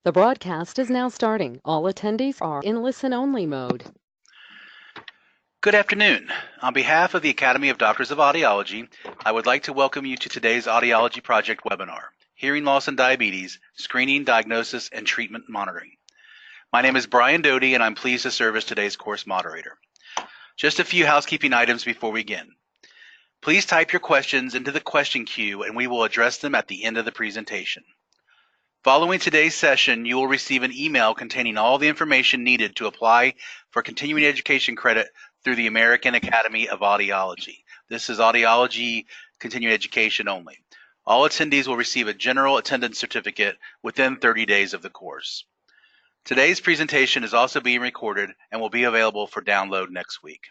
The broadcast is now starting. All attendees are in listen-only mode. Good afternoon. On behalf of the Academy of Doctors of Audiology, I would like to welcome you to today's Audiology Project webinar, Hearing Loss and Diabetes, Screening, Diagnosis, and Treatment Monitoring. My name is Brian Doty, and I'm pleased to serve as today's course moderator. Just a few housekeeping items before we begin. Please type your questions into the question queue, and we will address them at the end of the presentation. Following today's session, you will receive an email containing all the information needed to apply for continuing education credit through the American Academy of Audiology. This is audiology continuing education only. All attendees will receive a general attendance certificate within 30 days of the course. Today's presentation is also being recorded and will be available for download next week.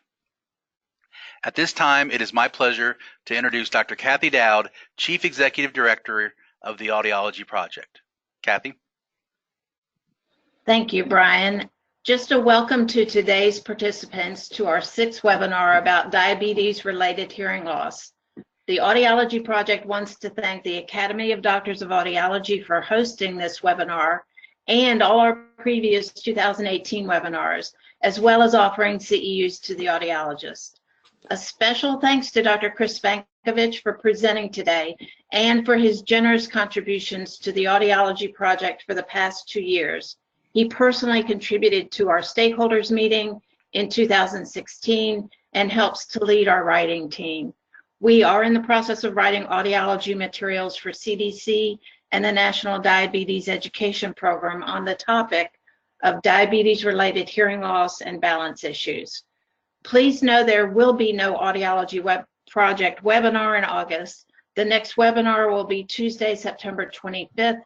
At this time, it is my pleasure to introduce Dr. Kathy Dowd, Chief Executive Director of the Audiology Project. Kathy? Thank you, Brian. Just a welcome to today's participants to our 6th webinar about diabetes-related hearing loss. The Audiology Project wants to thank the Academy of Doctors of Audiology for hosting this webinar and all our previous 2018 webinars, as well as offering CEUs to the audiologist. A special thanks to Dr. Chris Spankovich for presenting today and for his generous contributions to the Audiology Project for the past 2 years. He personally contributed to our stakeholders meeting in 2016 and helps to lead our writing team. We are in the process of writing audiology materials for CDC and the National Diabetes Education Program on the topic of diabetes-related hearing loss and balance issues. Please know there will be no Audiology Project webinar in August. The next webinar will be Tuesday, September 25th,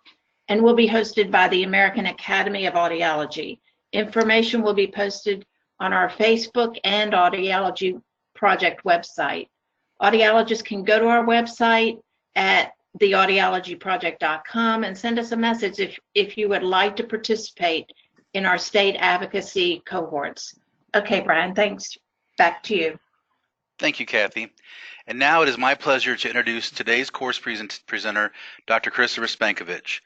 and will be hosted by the American Academy of Audiology. Information will be posted on our Facebook and Audiology Project website. Audiologists can go to our website at theaudiologyproject.com and send us a message if you would like to participate in our state advocacy cohorts. Okay, Brian, thanks. Back to you. Thank you, Kathy. And now it is my pleasure to introduce today's course presenter, Dr. Christopher Spankovich.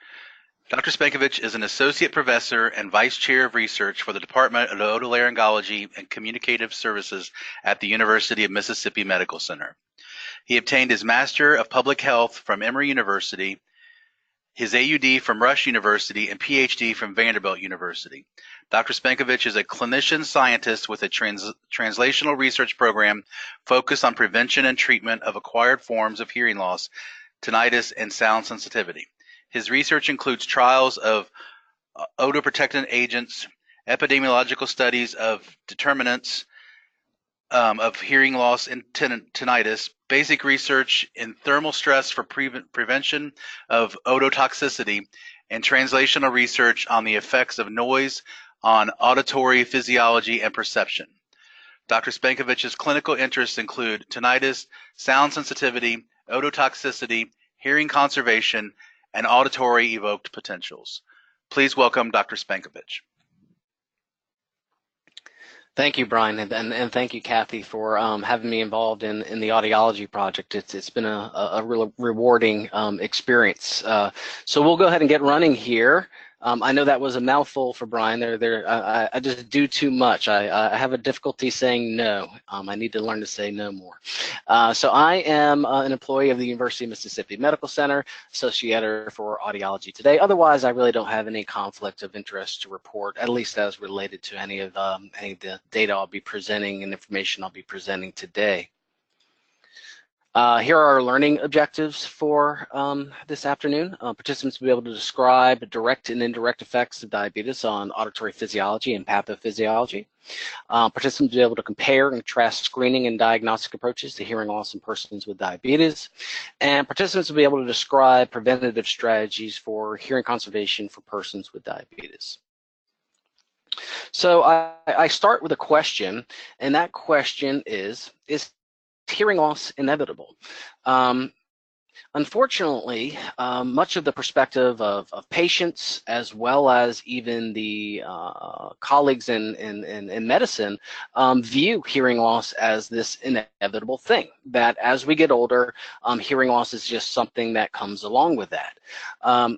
Dr. Spankovich is an associate professor and vice chair of research for the Department of Otolaryngology and Communicative Services at the University of Mississippi Medical Center. He obtained his Master of Public Health from Emory University, his AUD from Rush University, and PhD from Vanderbilt University. Dr. Spankovich is a clinician scientist with a translational research program focused on prevention and treatment of acquired forms of hearing loss, tinnitus, and sound sensitivity. His research includes trials of otoprotectant agents, epidemiological studies of determinants of hearing loss and tinnitus, basic research in thermal stress for prevention of ototoxicity, and translational research on the effects of noise on auditory physiology and perception. Dr. Spankovich's clinical interests include tinnitus, sound sensitivity, ototoxicity, hearing conservation, and auditory evoked potentials. Please welcome Dr. Spankovich. Thank you, Brian, and thank you, Kathy, for having me involved in the Audiology Project. It's been a real rewarding experience. So we'll go ahead and get running here. I know that was a mouthful for Brian. I just do too much. I have a difficulty saying no. I need to learn to say no more. So I am an employee of the University of Mississippi Medical Center, associate editor for Audiology Today. Otherwise, I really don't have any conflict of interest to report, at least as related to any of the data I'll be presenting and information I'll be presenting today. Here are our learning objectives for this afternoon. Participants will be able to describe direct and indirect effects of diabetes on auditory physiology and pathophysiology. Participants will be able to compare and contrast screening and diagnostic approaches to hearing loss in persons with diabetes. And participants will be able to describe preventative strategies for hearing conservation for persons with diabetes. So I start with a question, and that question is hearing loss inevitable? Unfortunately, much of the perspective of patients, as well as even the colleagues in medicine, view hearing loss as this inevitable thing, that as we get older, hearing loss is just something that comes along with that.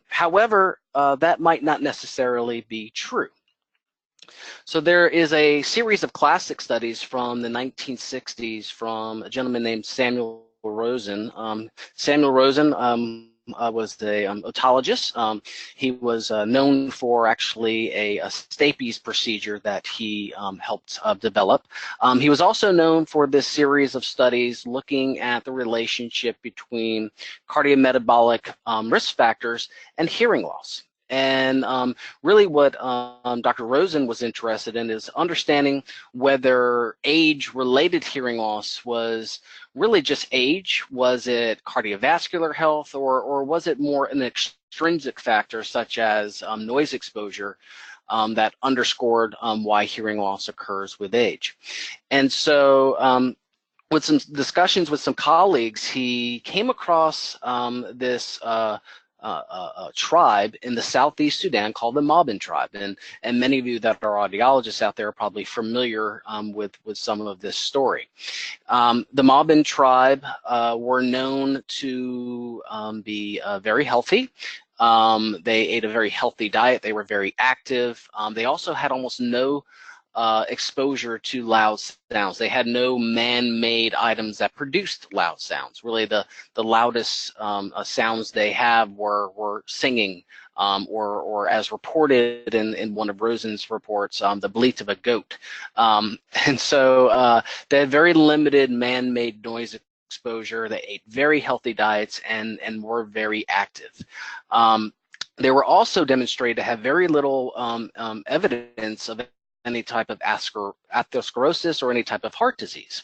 However, that might not necessarily be true. So there is a series of classic studies from the 1960s from a gentleman named Samuel Rosen. Samuel Rosen was the otologist. He was known for actually a stapes procedure that he helped develop. He was also known for this series of studies looking at the relationship between cardiometabolic risk factors and hearing loss. And really what Dr. Rosen was interested in is understanding whether age-related hearing loss was really just age. Was it cardiovascular health, or was it more an extrinsic factor such as noise exposure that underscored why hearing loss occurs with age? And so with some discussions with some colleagues, he came across this tribe in the southeast Sudan called the Mabin tribe, and many of you that are audiologists out there are probably familiar with some of this story. The Mabin tribe were known to be very healthy. They ate a very healthy diet. They were very active. They also had almost no exposure to loud sounds. They had no man-made items that produced loud sounds. Really, the loudest sounds they have were singing, or as reported in one of Rosen's reports, the bleat of a goat. And so they had very limited man-made noise exposure. They ate very healthy diets and were very active. They were also demonstrated to have very little evidence of any type of atherosclerosis or any type of heart disease.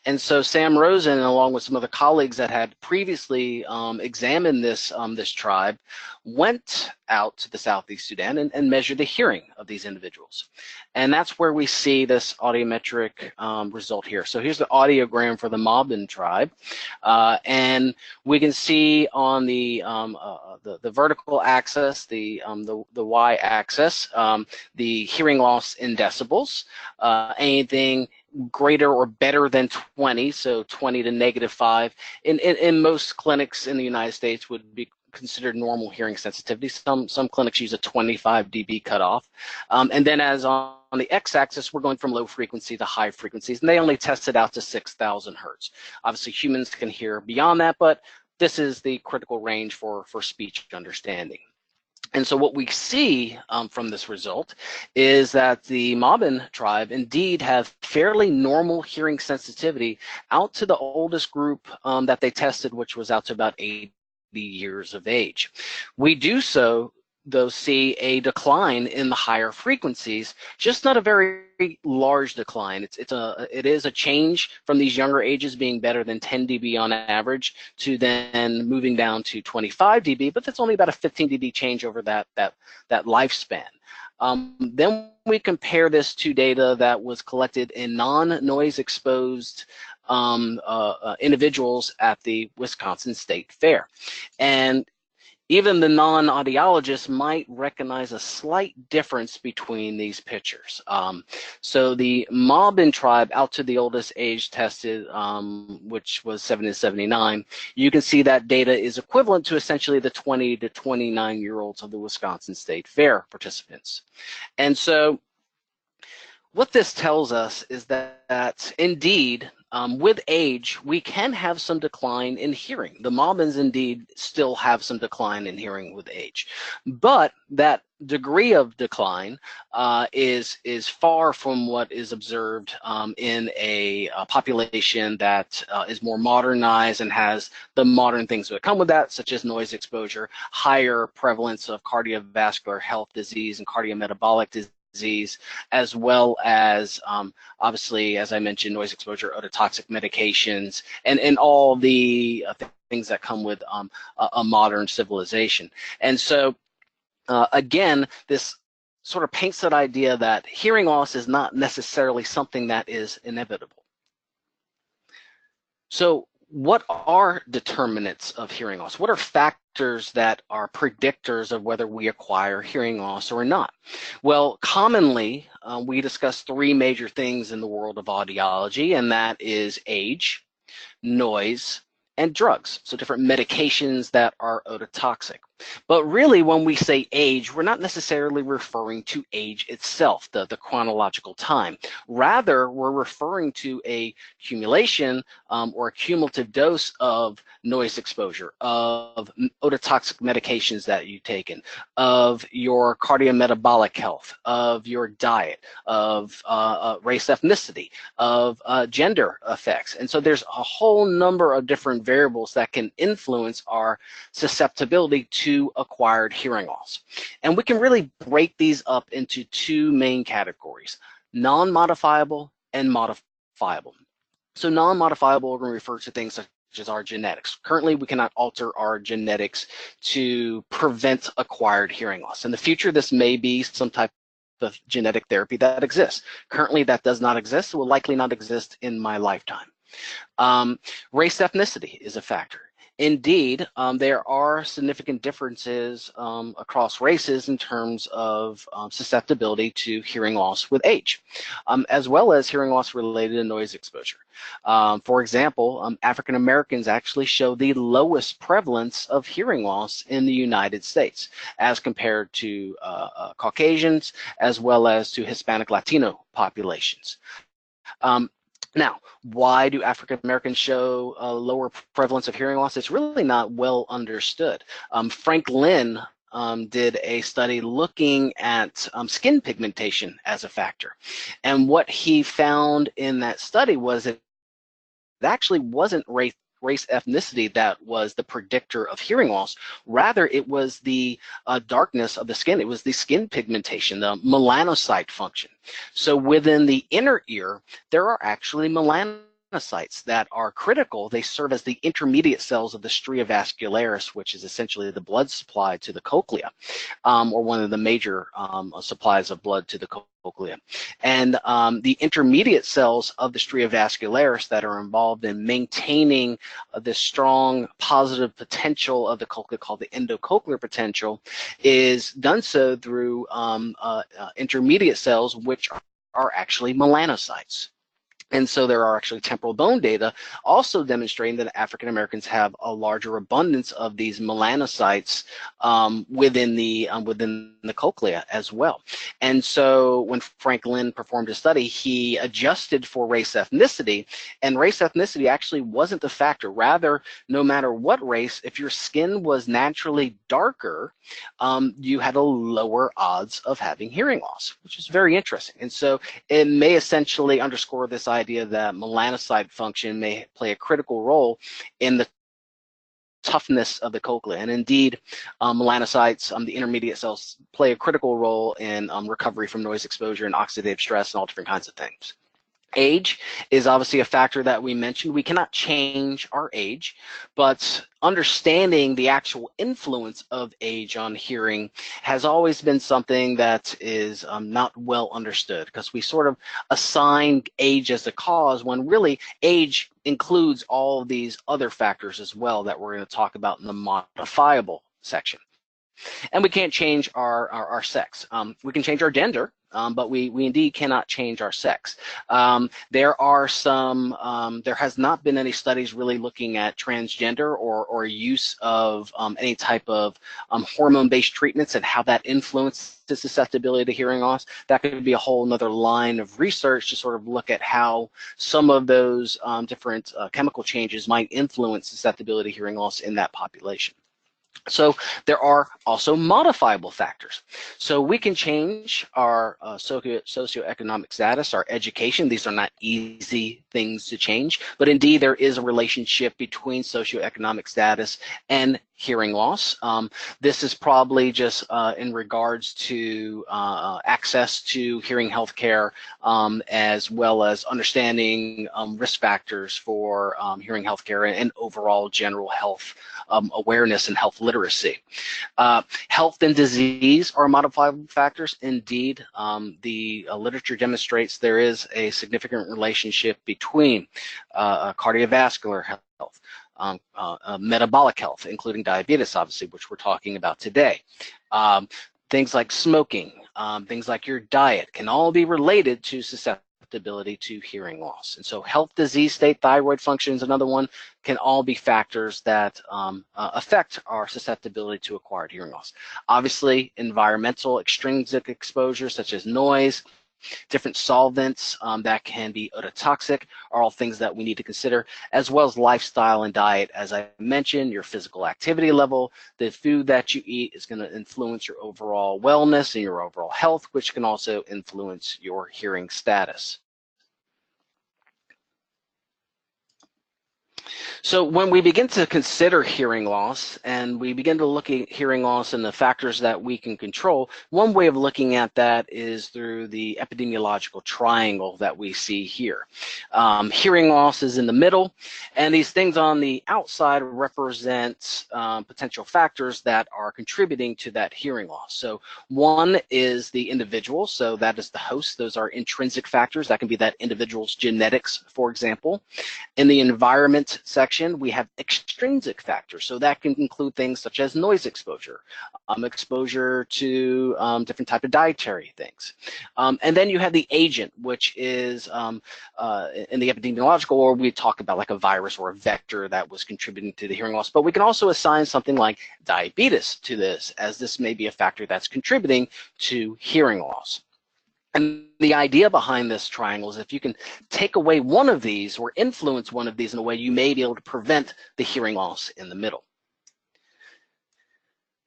And so Sam Rosen, along with some other colleagues that had previously examined this tribe, went out to the southeast Sudan and measured the hearing of these individuals. And that's where we see this audiometric result here. So here's the audiogram for the Mabin tribe. And we can see on the vertical axis, the y-axis, the hearing loss in decibels. Anything greater or better than 20, so 20 to -5, in most clinics in the United States would be considered normal hearing sensitivity. Some clinics use a 25 dB cutoff. And then as on the x-axis, we're going from low frequency to high frequencies, and they only test it out to 6,000 hertz. Obviously, humans can hear beyond that, but this is the critical range for speech understanding. And so what we see from this result is that the Mabin tribe indeed have fairly normal hearing sensitivity out to the oldest group that they tested, which was out to about 80 years of age. We do so, though, see a decline in the higher frequencies, just not a very large decline. It is a change from these younger ages being better than 10 dB on average to then moving down to 25 dB, but that's only about a 15 dB change over that lifespan. Then we compare this to data that was collected in non-noise exposed individuals at the Wisconsin State Fair. And even the non-audiologists might recognize a slight difference between these pictures. So the Mabin tribe out to the oldest age tested, which was 70 to 79, you can see that data is equivalent to essentially the 20 to 29-year-olds of the Wisconsin State Fair participants. And so what this tells us is that indeed, with age, we can have some decline in hearing. The Mabins indeed still have some decline in hearing with age, but that degree of decline is far from what is observed in a population that is more modernized and has the modern things that come with that, such as noise exposure, higher prevalence of cardiovascular health disease and cardiometabolic disease, as well as obviously, as I mentioned, noise exposure, ototoxic medications, and all the things that come with a modern civilization. And so again, this sort of paints that idea that hearing loss is not necessarily something that is inevitable. So what are determinants of hearing loss? What are factors that are predictors of whether we acquire hearing loss or not? Well, commonly, we discuss three major things in the world of audiology, and that is age, noise, and drugs, so different medications that are ototoxic. But really, when we say age, we're not necessarily referring to age itself, the chronological time. Rather, we're referring to a accumulation or a cumulative dose of noise exposure, of ototoxic medications that you've taken, of your cardiometabolic health, of your diet, of race, ethnicity, of gender effects. And so there's a whole number of different variables that can influence our susceptibility to acquired hearing loss. And we can really break these up into two main categories: non-modifiable and modifiable. So non-modifiable, we're going to refer to things such as our genetics. Currently, we cannot alter our genetics to prevent acquired hearing loss. In the future, this may be some type of genetic therapy that exists. Currently, that does not exist. It will likely not exist in my lifetime. Race, ethnicity is a factor. Indeed, there are significant differences across races in terms of susceptibility to hearing loss with age, as well as hearing loss related to noise exposure. For example, African Americans actually show the lowest prevalence of hearing loss in the United States as compared to Caucasians, as well as to Hispanic Latino populations. Now, why do African Americans show a lower prevalence of hearing loss? It's really not well understood. Frank Lin did a study looking at skin pigmentation as a factor. And what he found in that study was it actually wasn't race ethnicity that was the predictor of hearing loss. Rather, it was the darkness of the skin. It was the skin pigmentation, the melanocyte function. So within the inner ear, there are actually melanocytes that are critical. They serve as the intermediate cells of the stria vascularis, which is essentially the blood supply to the cochlea, or one of the major supplies of blood to the cochlea. And the intermediate cells of the stria vascularis that are involved in maintaining this strong positive potential of the cochlea, called the endocochlear potential, is done so through intermediate cells, which are actually melanocytes. And so there are actually temporal bone data also demonstrating that African Americans have a larger abundance of these melanocytes within the cochlea as well. And so when Frank Lin performed a study, he adjusted for race ethnicity, and race ethnicity actually wasn't the factor. Rather, no matter what race, if your skin was naturally darker, you had a lower odds of having hearing loss, which is very interesting. And so it may essentially underscore this idea that melanocyte function may play a critical role in the toughness of the cochlea. And indeed, melanocytes, the intermediate cells, play a critical role in recovery from noise exposure and oxidative stress and all different kinds of things. Age is obviously a factor that we mentioned. We cannot change our age, but understanding the actual influence of age on hearing has always been something that is not well understood, because we sort of assign age as the cause when really age includes all of these other factors as well that we're going to talk about in the modifiable section. And we can't change our sex. We can change our gender, but we indeed cannot change our sex. There has not been any studies really looking at transgender or use of any type of hormone-based treatments and how that influences the susceptibility to hearing loss. That could be a whole nother line of research to sort of look at how some of those different chemical changes might influence susceptibility to hearing loss in that population. So there are also modifiable factors. So we can change our socioeconomic status, our education. These are not easy things to change, but indeed there is a relationship between socioeconomic status and hearing loss. This is probably just in regards to access to hearing health care, as well as understanding risk factors for hearing health care and overall general health awareness and health literacy. Health and disease are modifiable factors. Indeed, the literature demonstrates there is a significant relationship between cardiovascular health, metabolic health, including diabetes, obviously, which we're talking about today. Things like smoking, things like your diet can all be related to susceptibility to hearing loss. And so health, disease state, thyroid function is another one, can all be factors that affect our susceptibility to acquired hearing loss. Obviously, environmental extrinsic exposure such as noise, different solvents that can be ototoxic are all things that we need to consider, as well as lifestyle and diet. As I mentioned, your physical activity level, the food that you eat is going to influence your overall wellness and your overall health, which can also influence your hearing status. So when we begin to consider hearing loss and we begin to look at hearing loss and the factors that we can control, one way of looking at that is through the epidemiological triangle that we see here. Hearing loss is in the middle, and these things on the outside represent potential factors that are contributing to that hearing loss. So one is the individual, so that is the host. Those are intrinsic factors. That can be that individual's genetics, for example. In the environment section, we have extrinsic factors. So that can include things such as noise exposure, exposure to different type of dietary things. And then you have the agent, which is in the epidemiological, or we talk about like a virus or a vector that was contributing to the hearing loss. But we can also assign something like diabetes to this, as this may be a factor that's contributing to hearing loss. And the idea behind this triangle is if you can take away one of these or influence one of these in a way, you may be able to prevent the hearing loss in the middle.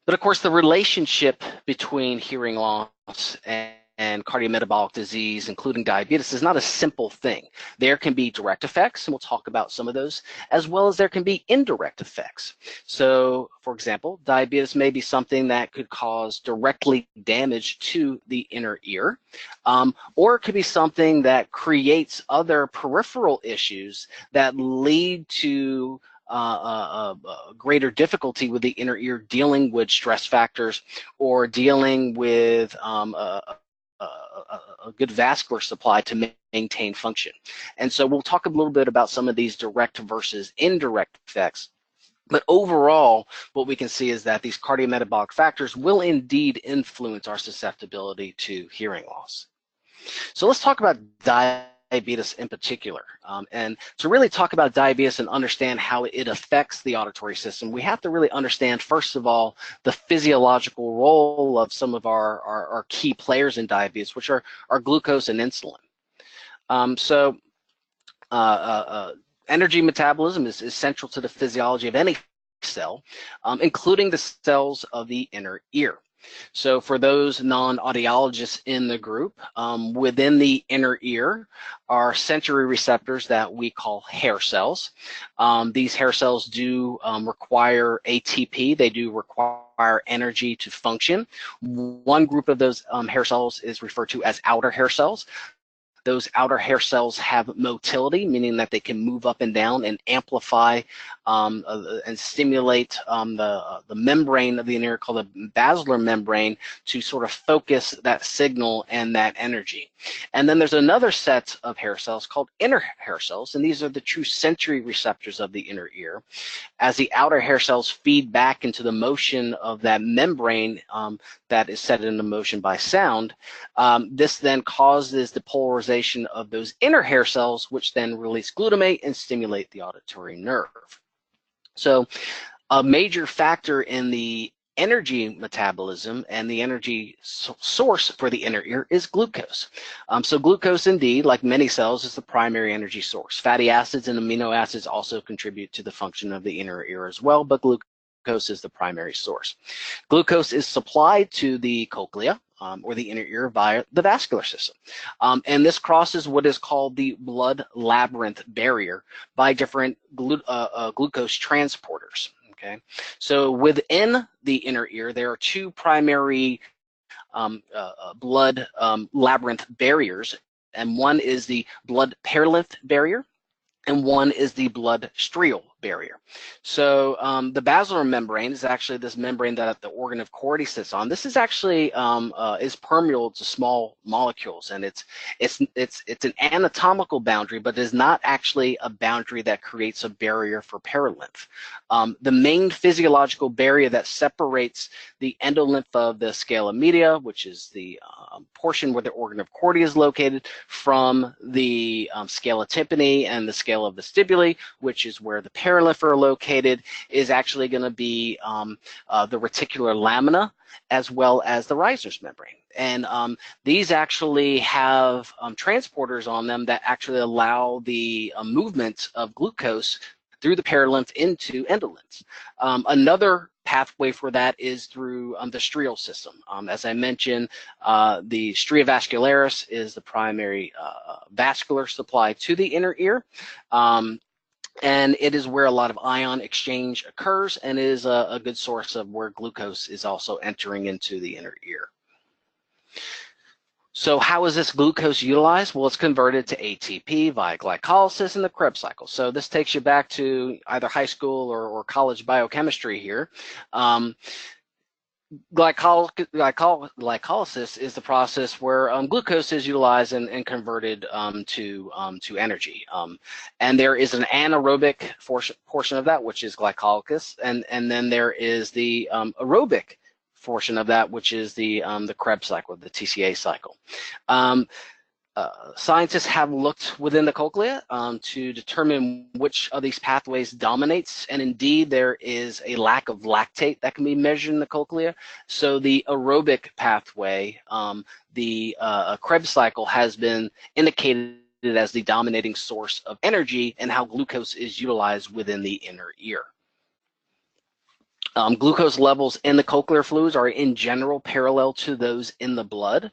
But of course, the relationship between hearing loss and cardiometabolic disease, including diabetes, is not a simple thing. There can be direct effects, and we'll talk about some of those, as well as there can be indirect effects. So, for example, diabetes may be something that could cause directly damage to the inner ear, or it could be something that creates other peripheral issues that lead to greater difficulty with the inner ear dealing with stress factors or dealing with a good vascular supply to maintain function. And so we'll talk a little bit about some of these direct versus indirect effects. But overall, what we can see is that these cardiometabolic factors will indeed influence our susceptibility to hearing loss. So let's talk about diabetes in particular. And to really talk about diabetes and understand how it affects the auditory system, we have to really understand, first of all, the physiological role of some of our key players in diabetes, which are glucose and insulin. Energy metabolism is central to the physiology of any cell, including the cells of the inner ear. So for those non-audiologists in the group, within the inner ear are sensory receptors that we call hair cells. These hair cells do require ATP. They do require energy to function. One group of those hair cells is referred to as outer hair cells. Those outer hair cells have motility, meaning that they can move up and down and amplify and stimulate the membrane of the inner ear called the basilar membrane to sort of focus that signal and that energy. And then there's another set of hair cells called inner hair cells, and these are the true sensory receptors of the inner ear. As the outer hair cells feed back into the motion of that membrane that is set into motion by sound, this then causes the polarization of those inner hair cells, which then release glutamate and stimulate the auditory nerve. So a major factor in the energy metabolism and the energy source for the inner ear is glucose. So glucose, indeed, like many cells, is the primary energy source. Fatty acids and amino acids also contribute to the function of the inner ear as well, but glucose is the primary source. Glucose is supplied to the cochlea, or the inner ear, via the vascular system. And this crosses what is called the blood labyrinth barrier by different glucose transporters. Okay, so within the inner ear, there are two primary blood labyrinth barriers, and one is the blood perilymph barrier, and one is the blood strial barrier. So the basilar membrane is actually this membrane that the organ of Corti sits on. This is actually is permeable to small molecules, and it's an anatomical boundary, but it is not actually a boundary that creates a barrier for perilymph. The main physiological barrier that separates the endolymph of the scala media, which is the portion where the organ of Corti is located, from the scala tympani and the scala vestibuli, which is where the perilymph are located, is actually going to be the reticular lamina as well as the Reisner's membrane. And these actually have transporters on them that actually allow the movement of glucose through the perilymph into endolymphs. Another pathway for that is through the strial system. As I mentioned, the stria vascularis is the primary vascular supply to the inner ear. And it is where a lot of ion exchange occurs, and is a good source of where glucose is also entering into the inner ear. So how is this glucose utilized? Well, it's converted to ATP via glycolysis in the Krebs cycle. So this takes you back to either high school or college biochemistry here. Glycolysis is the process where glucose is utilized and converted to energy. And there is an anaerobic portion of that, which is glycolysis, and then there is the aerobic portion of that, which is the Krebs cycle, the TCA cycle. Scientists have looked within the cochlea to determine which of these pathways dominates, and indeed there is a lack of lactate that can be measured in the cochlea. So the aerobic pathway, the Krebs cycle, has been indicated as the dominating source of energy and how glucose is utilized within the inner ear. Glucose levels in the cochlear fluids are in general parallel to those in the blood.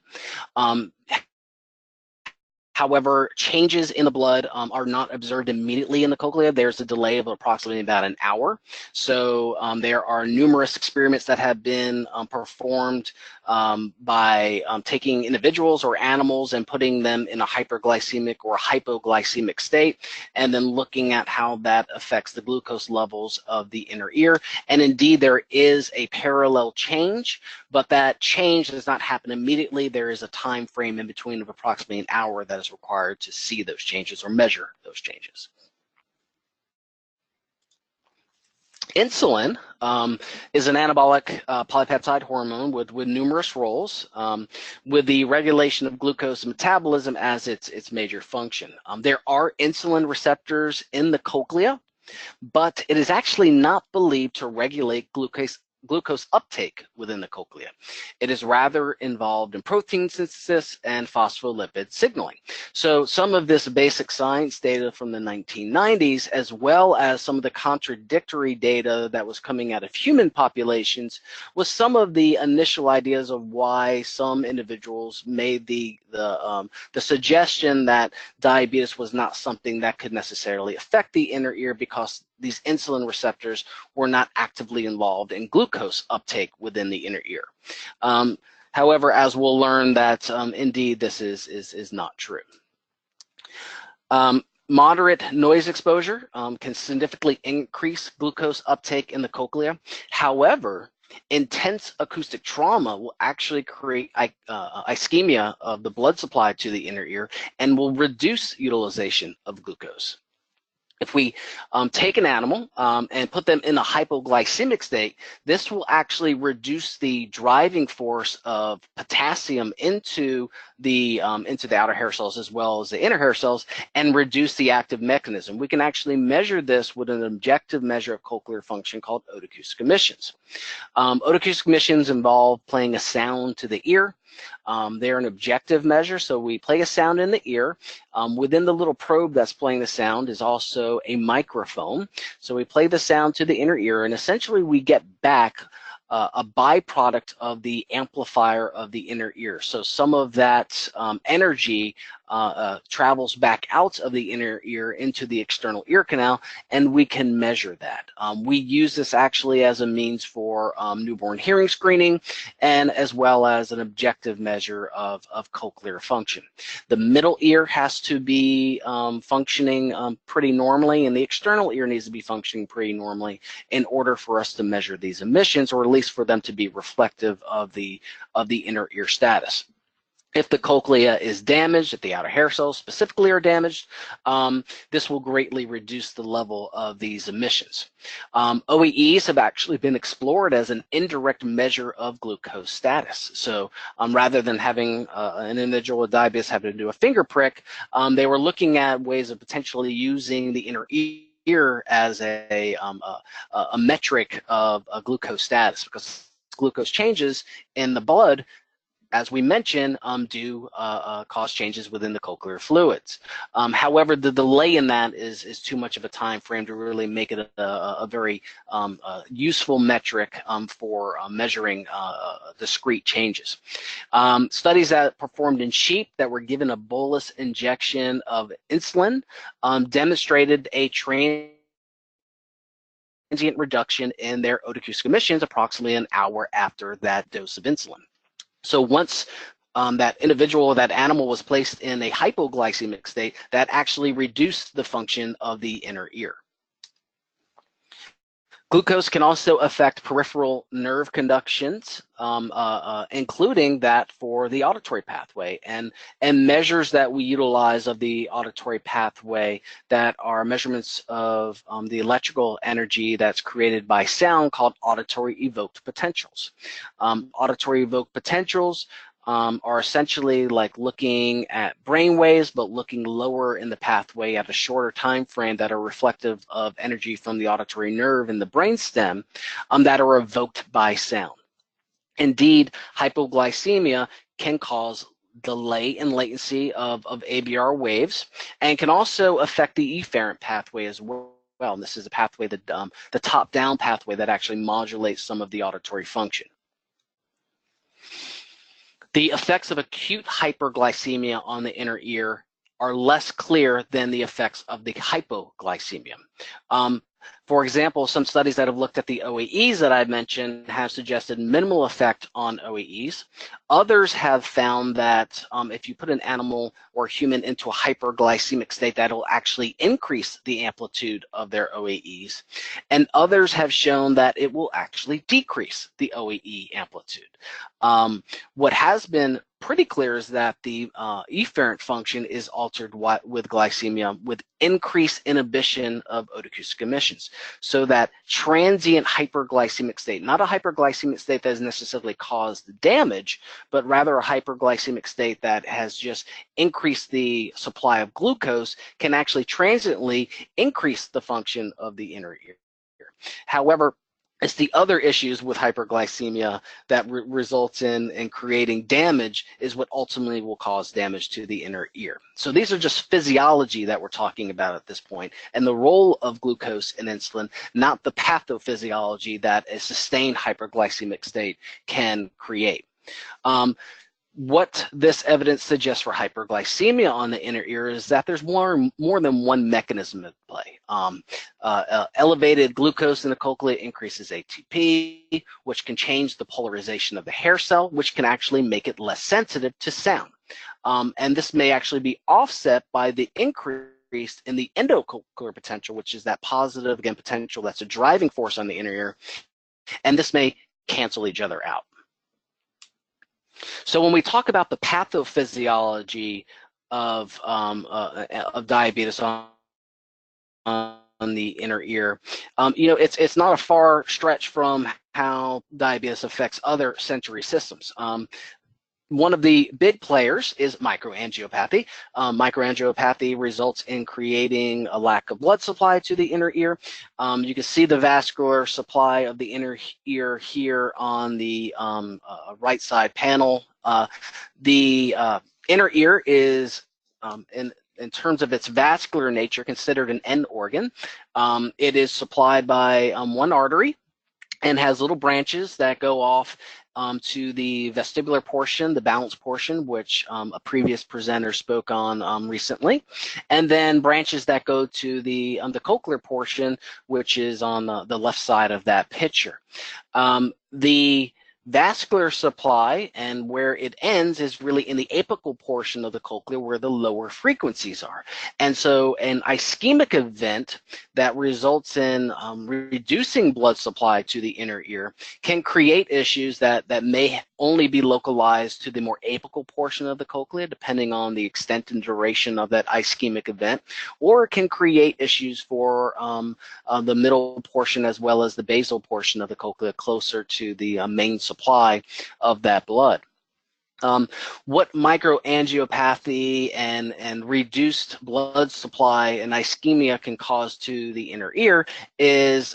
However, changes in the blood are not observed immediately in the cochlea. There's a delay of approximately about an hour. So there are numerous experiments that have been performed by taking individuals or animals and putting them in a hyperglycemic or hypoglycemic state, and then looking at how that affects the glucose levels of the inner ear. And indeed, there is a parallel change, but that change does not happen immediately. There is a time frame in between of approximately an hour that is required to see those changes or measure those changes. Insulin is an anabolic polypeptide hormone with numerous roles, with the regulation of glucose metabolism as its major function. There are insulin receptors in the cochlea, but it is actually not believed to regulate glucose uptake within the cochlea. It is rather involved in protein synthesis and phospholipid signaling. So some of this basic science data from the 1990s, as well as some of the contradictory data that was coming out of human populations, was some of the initial ideas of why some individuals made the suggestion that diabetes was not something that could necessarily affect the inner ear, because these insulin receptors were not actively involved in glucose uptake within the inner ear. However, as we'll learn, that indeed this is not true. Moderate noise exposure can significantly increase glucose uptake in the cochlea. However, intense acoustic trauma will actually create ischemia of the blood supply to the inner ear and will reduce utilization of glucose. If we take an animal and put them in a hypoglycemic state, this will actually reduce the driving force of potassium into the outer hair cells as well as the inner hair cells, and reduce the active mechanism. We can actually measure this with an objective measure of cochlear function called otoacoustic emissions. Otoacoustic emissions involve playing a sound to the ear. They're an objective measure, so we play a sound in the ear. Within the little probe that's playing the sound is also a microphone. So we play the sound to the inner ear, and essentially we get back a byproduct of the amplifier of the inner ear. So some of that energy travels back out of the inner ear into the external ear canal, and we can measure that. We use this actually as a means for newborn hearing screening, and as well as an objective measure of cochlear function. The middle ear has to be functioning pretty normally, and the external ear needs to be functioning pretty normally in order for us to measure these emissions, or at least for them to be reflective of the inner ear status. If the cochlea is damaged, if the outer hair cells specifically are damaged, this will greatly reduce the level of these emissions. OEEs have actually been explored as an indirect measure of glucose status. So rather than having an individual with diabetes having to do a finger prick, they were looking at ways of potentially using the inner ear as a metric of glucose status, because glucose changes in the blood, as we mentioned, do cause changes within the cochlear fluids. However, the delay in that is too much of a time frame to really make it a very useful metric for measuring discrete changes. Studies that performed in sheep that were given a bolus injection of insulin demonstrated a transient reduction in their otoacoustic emissions approximately an hour after that dose of insulin. So once that individual, that animal, was placed in a hypoglycemic state, that actually reduced the function of the inner ear. Glucose can also affect peripheral nerve conductions, including that for the auditory pathway, and measures that we utilize of the auditory pathway that are measurements of the electrical energy that's created by sound, called auditory evoked potentials. Auditory evoked potentials are essentially like looking at brain waves, but looking lower in the pathway at a shorter time frame, that are reflective of energy from the auditory nerve in the brainstem that are evoked by sound. Indeed, hypoglycemia can cause delay and latency of ABR waves, and can also affect the efferent pathway as well. And this is a pathway that the top-down pathway that actually modulates some of the auditory function. The effects of acute hyperglycemia on the inner ear are less clear than the effects of the hypoglycemia. For example, some studies that have looked at the OEEs that I mentioned have suggested minimal effect on OEEs. Others have found that if you put an animal or human into a hyperglycemic state, that'll actually increase the amplitude of their OEEs. And others have shown that it will actually decrease the OEE amplitude. What has been pretty clear is that the efferent function is altered with glycemia, with increased inhibition of otoacoustic emissions. So that transient hyperglycemic state, not a hyperglycemic state that has necessarily caused damage, but rather a hyperglycemic state that has just increased the supply of glucose, can actually transiently increase the function of the inner ear. However, it's the other issues with hyperglycemia that results in creating damage is what ultimately will cause damage to the inner ear. So these are just physiology that we're talking about at this point, and the role of glucose and insulin, not the pathophysiology that a sustained hyperglycemic state can create. What this evidence suggests for hyperglycemia on the inner ear is that there's more than one mechanism at play. Elevated glucose in the cochlea increases ATP, which can change the polarization of the hair cell, which can actually make it less sensitive to sound. And this may actually be offset by the increase in the endocochlear potential, which is that positive, again, potential that's a driving force on the inner ear, and this may cancel each other out. So when we talk about the pathophysiology of diabetes on the inner ear, it's not a far stretch from how diabetes affects other sensory systems. One of the big players is microangiopathy. Microangiopathy results in creating a lack of blood supply to the inner ear. You can see the vascular supply of the inner ear here on the right side panel. The inner ear is, in terms of its vascular nature, considered an end organ. It is supplied by one artery and has little branches that go off to the vestibular portion, the balance portion, which a previous presenter spoke on recently, and then branches that go to the cochlear portion, which is on the left side of that picture. The vascular supply and where it ends is really in the apical portion of the cochlea where the lower frequencies are. And so an ischemic event that results in reducing blood supply to the inner ear can create issues that may only be localized to the more apical portion of the cochlea, depending on the extent and duration of that ischemic event, or it can create issues for the middle portion as well as the basal portion of the cochlea closer to the main supply of that blood. What microangiopathy and reduced blood supply and ischemia can cause to the inner ear is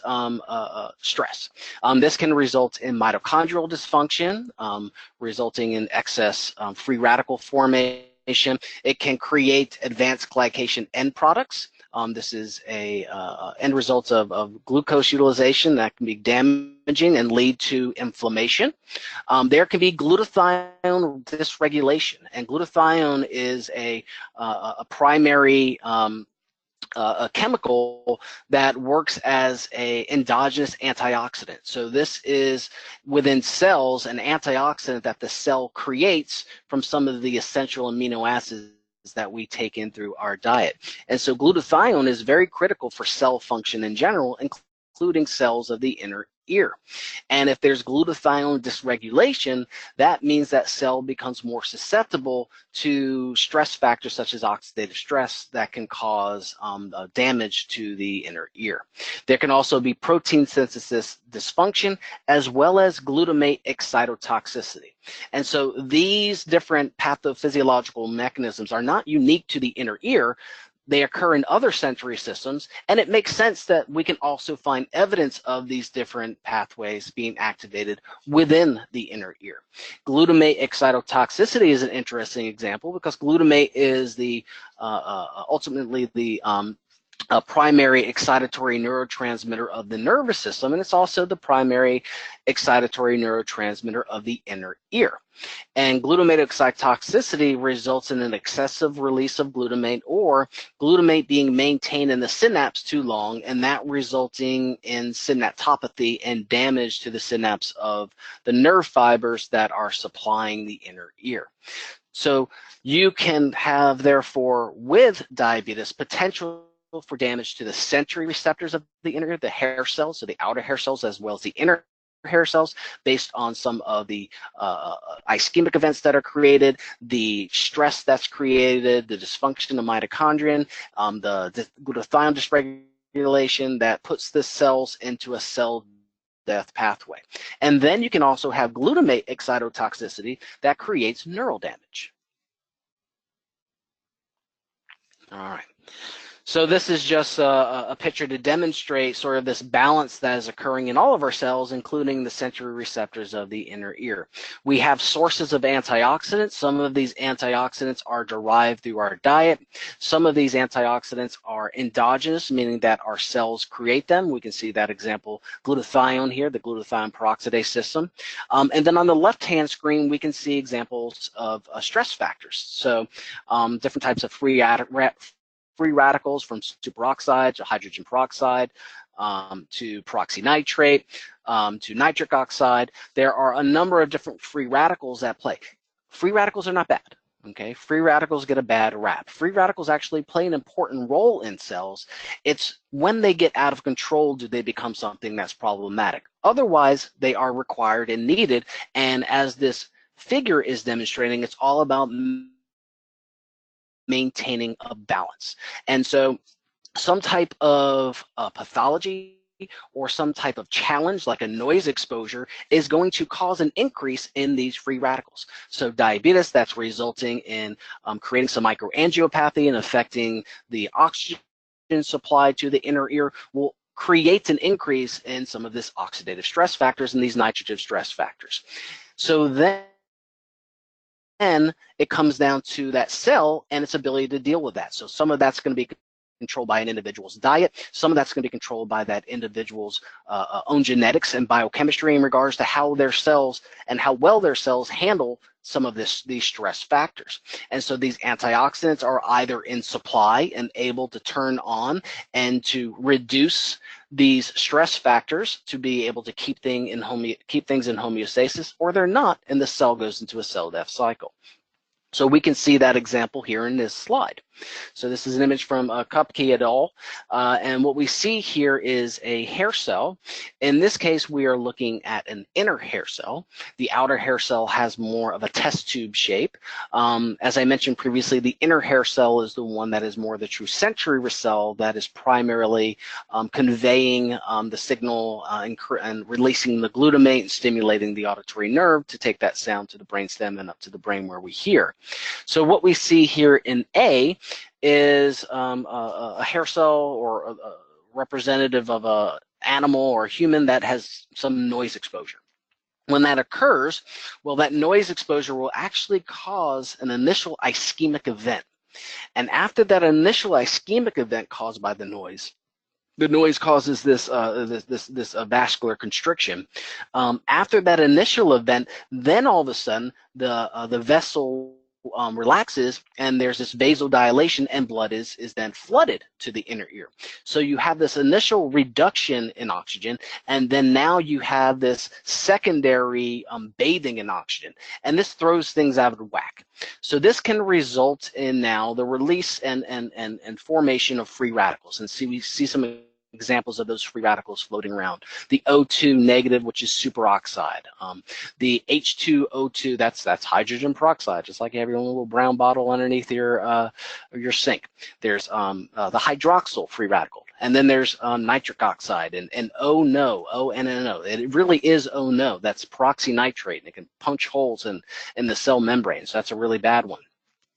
stress. This can result in mitochondrial dysfunction, resulting in excess free radical formation. It can create advanced glycation end products. This is a end result of glucose utilization that can be damaging and lead to inflammation. There can be glutathione dysregulation, and glutathione is a primary a chemical that works as an endogenous antioxidant. So this is within cells an antioxidant that the cell creates from some of the essential amino acids that we take in through our diet. And so glutathione is very critical for cell function in general, including cells of the inner ear. And if there's glutathione dysregulation, that means that cell becomes more susceptible to stress factors such as oxidative stress that can cause damage to the inner ear. There can also be protein synthesis dysfunction as well as glutamate excitotoxicity. And so these different pathophysiological mechanisms are not unique to the inner ear. They occur in other sensory systems, and it makes sense that we can also find evidence of these different pathways being activated within the inner ear. Glutamate excitotoxicity is an interesting example because glutamate is the ultimately the primary excitatory neurotransmitter of the nervous system, and it's also the primary excitatory neurotransmitter of the inner ear. And glutamate excitotoxicity results in an excessive release of glutamate or glutamate being maintained in the synapse too long, and that resulting in synaptopathy and damage to the synapse of the nerve fibers that are supplying the inner ear. So you can have, therefore, with diabetes, potential for damage to the sensory receptors of the inner ear, the hair cells, so the outer hair cells, as well as the inner hair cells, based on some of the ischemic events that are created, the stress that's created, the dysfunction of mitochondria, the glutathione dysregulation that puts the cells into a cell death pathway. And then you can also have glutamate excitotoxicity that creates neural damage. All right. So this is just a picture to demonstrate sort of this balance that is occurring in all of our cells, including the sensory receptors of the inner ear. We have sources of antioxidants. Some of these antioxidants are derived through our diet. Some of these antioxidants are endogenous, meaning that our cells create them. We can see that example, glutathione here, the glutathione peroxidase system. And then on the left-hand screen, we can see examples of stress factors. So different types of free radicals, from superoxide to hydrogen peroxide to peroxynitrate to nitric oxide. There are a number of different free radicals at play. Free radicals are not bad. Okay, free radicals get a bad rap. Free radicals actually play an important role in cells. It's when they get out of control do they become something that's problematic. Otherwise, they are required and needed. And as this figure is demonstrating, it's all about maintaining a balance. And so some type of pathology or some type of challenge like a noise exposure is going to cause an increase in these free radicals. So diabetes, that's resulting in creating some microangiopathy and affecting the oxygen supply to the inner ear, will create an increase in some of this oxidative stress factors and these nitrogen stress factors. So then it comes down to that cell and its ability to deal with that. So some of that's going to be controlled by an individual's diet. Some of that's going to be controlled by that individual's own genetics and biochemistry in regards to how their cells and how well their cells handle some of these stress factors. And so these antioxidants are either in supply and able to turn on and to reduce these stress factors to be able to keep things in homeostasis, or they're not, and the cell goes into a cell death cycle. So we can see that example here in this slide. So this is an image from Kupke et al. And what we see here is a hair cell. In this case, we are looking at an inner hair cell. The outer hair cell has more of a test tube shape. As I mentioned previously, the inner hair cell is the one that is more the true sensory cell that is primarily conveying the signal and releasing the glutamate and stimulating the auditory nerve to take that sound to the brainstem and up to the brain where we hear. So what we see here in A is a hair cell or a representative of an animal or a human that has some noise exposure. When that occurs, well, that noise exposure will actually cause an initial ischemic event. And after that initial ischemic event caused by the noise causes this vascular constriction. After that initial event, then all of a sudden the vessel relaxes, and there's this vasodilation, and blood is then flooded to the inner ear. So you have this initial reduction in oxygen, and then now you have this secondary bathing in oxygen, and this throws things out of whack. So this can result in now the release and formation of free radicals, and we see some examples of those free radicals floating around. The O2 negative, which is superoxide. The H2O2, that's hydrogen peroxide, just like you have your little brown bottle underneath your sink. There's the hydroxyl free radical. And then there's nitric oxide and O-no, O-N-N-O. It really is O-no. That's peroxynitrate, and it can punch holes in the cell membrane. So that's a really bad one.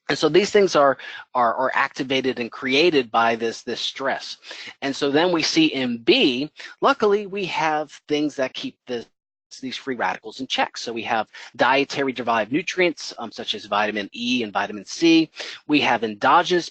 And so these things are activated and created by this stress. And so then we see in B, luckily we have things that keep these free radicals in check. So we have dietary derived nutrients such as vitamin E and vitamin C. We have endogenous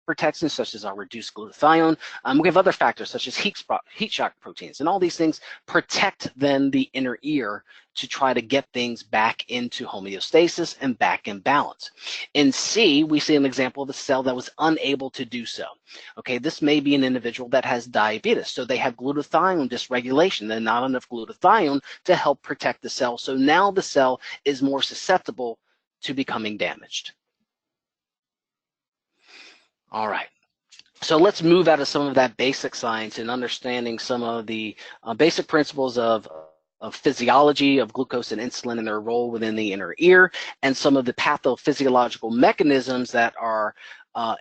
protectants such as our reduced glutathione. We have other factors such as heat shock proteins, and all these things protect then the inner ear to try to get things back into homeostasis and back in balance. In C, we see an example of a cell that was unable to do so. Okay, this may be an individual that has diabetes, so they have glutathione dysregulation. There's not enough glutathione to help protect the cell, so now the cell is more susceptible to becoming damaged. All right, so let's move out of some of that basic science and understanding some of the basic principles of physiology of glucose and insulin and their role within the inner ear, and some of the pathophysiological mechanisms that are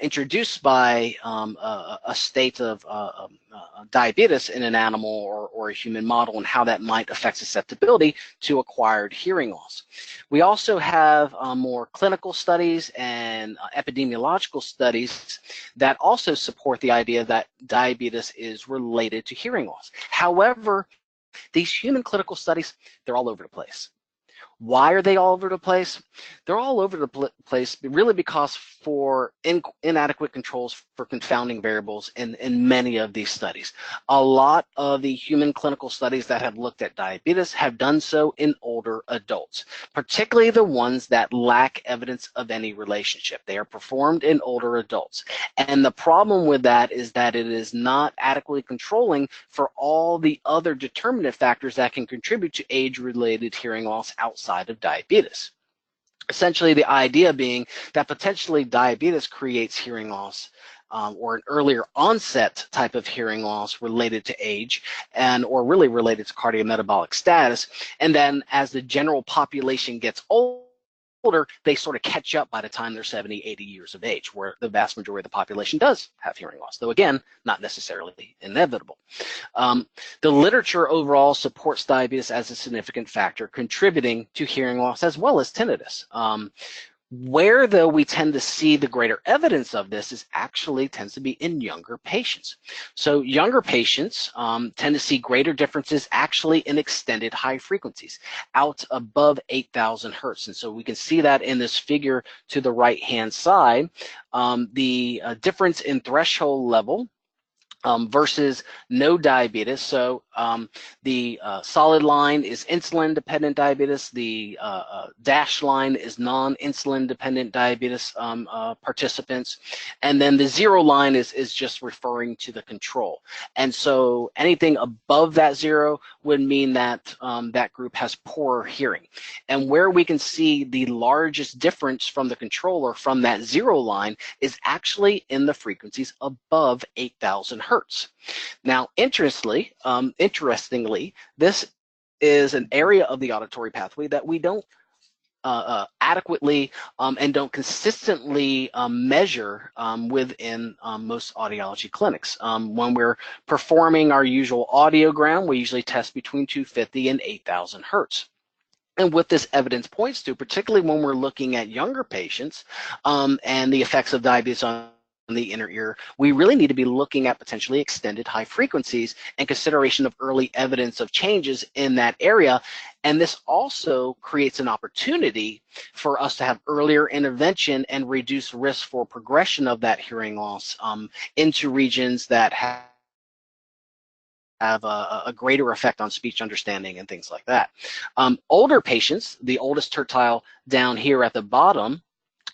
introduced by a state of diabetes in an animal or a human model, and how that might affect susceptibility to acquired hearing loss. We also have more clinical studies and epidemiological studies that also support the idea that diabetes is related to hearing loss. However, these human clinical studies, they're all over the place. Why are they all over the place? They're all over the place really because for inadequate controls for confounding variables in many of these studies. A lot of the human clinical studies that have looked at diabetes have done so in older adults, particularly the ones that lack evidence of any relationship. They are performed in older adults. And the problem with that is that it is not adequately controlling for all the other determinant factors that can contribute to age-related hearing loss outside of diabetes. Essentially, the idea being that potentially diabetes creates hearing loss or an earlier onset type of hearing loss related to age or really related to cardiometabolic status. And then as the general population gets older, they sort of catch up by the time they're 70, 80 years of age, where the vast majority of the population does have hearing loss, though again, not necessarily inevitable. The literature overall supports diabetes as a significant factor contributing to hearing loss as well as tinnitus. Where, though, we tend to see the greater evidence of this is actually tends to be in younger patients. So younger patients tend to see greater differences actually in extended high frequencies out above 8,000 hertz. And so we can see that in this figure to the right-hand side, the difference in threshold level versus no diabetes. So the solid line is insulin-dependent diabetes. The dashed line is non-insulin-dependent diabetes participants. And then the zero line is just referring to the control. And so anything above that zero would mean that that group has poor hearing. And where we can see the largest difference from the control or from that zero line is actually in the frequencies above 8,000 hertz. Now, interestingly, this is an area of the auditory pathway that we don't adequately and don't consistently measure within most audiology clinics. When we're performing our usual audiogram, we usually test between 250 and 8,000 hertz. And what this evidence points to, particularly when we're looking at younger patients and the effects of diabetes on the inner ear, we really need to be looking at potentially extended high frequencies and consideration of early evidence of changes in that area. And this also creates an opportunity for us to have earlier intervention and reduce risk for progression of that hearing loss into regions that have a greater effect on speech understanding and things like that. Older patients, the oldest tertile down here at the bottom,